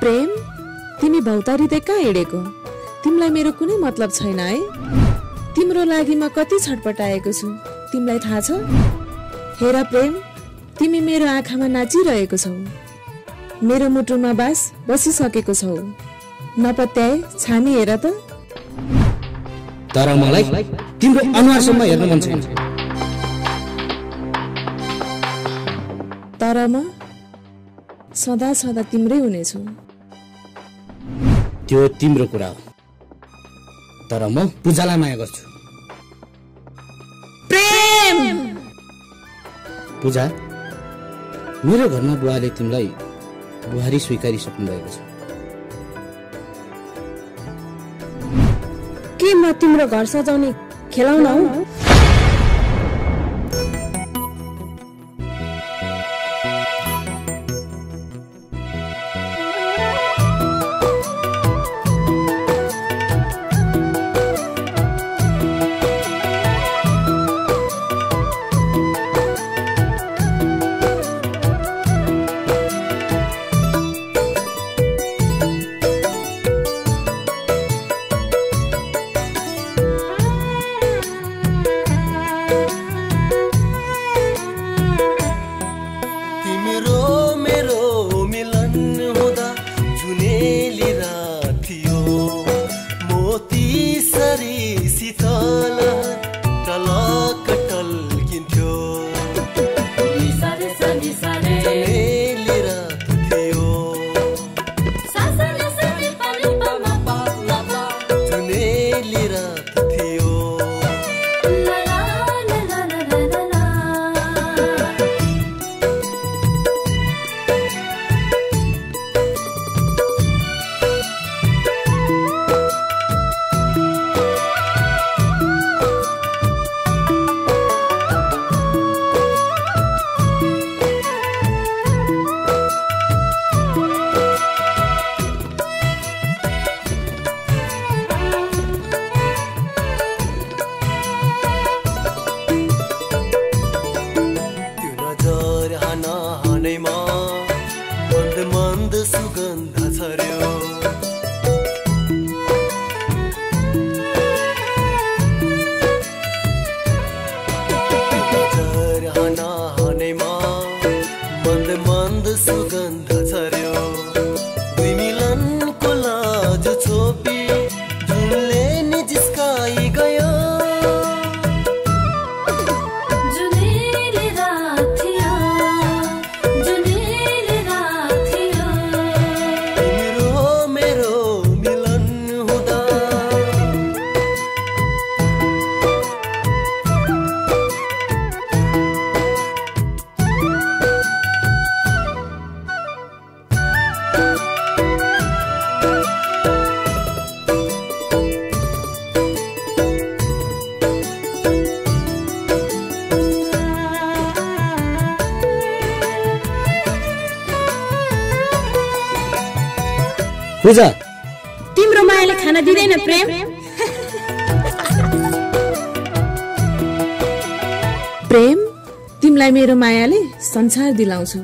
प्रेम, तिमी भौतारी त कहाँ हिँडेको? तिमीलाई मेरो कुनै मतलब छैन है? तिम्रो लागि म कति छटपटाएको छु, तिमीलाई थाहा छ? हेर प्रेम, तिमी मेरो आँखामा नाचिरहेको छौ, मेरो मुटुमा बसिसकेको छौ। नपत्याए छानी हेर त। तर मलाई तिम्रो अनुहारसम्म हेर्न मन छैन। तर म सदा सदा तिम्रै हुनेछु। त्यो तिम्रो कुरा हो, तर म पूजालाई माया गर्छु। प्रेम! पूजा, मेरो घरमा बुवाले तिमीलाई बुहारी स्वीकारिसक्नु भएको छ। के म तिम्रो घर सजाउने खेलाउन हौ? पूजा, तिम्रो मायाले खाना दिँदैन प्रेम? प्रेम, तिमीलाई मेरो मायाले संसार दिलाउँछु।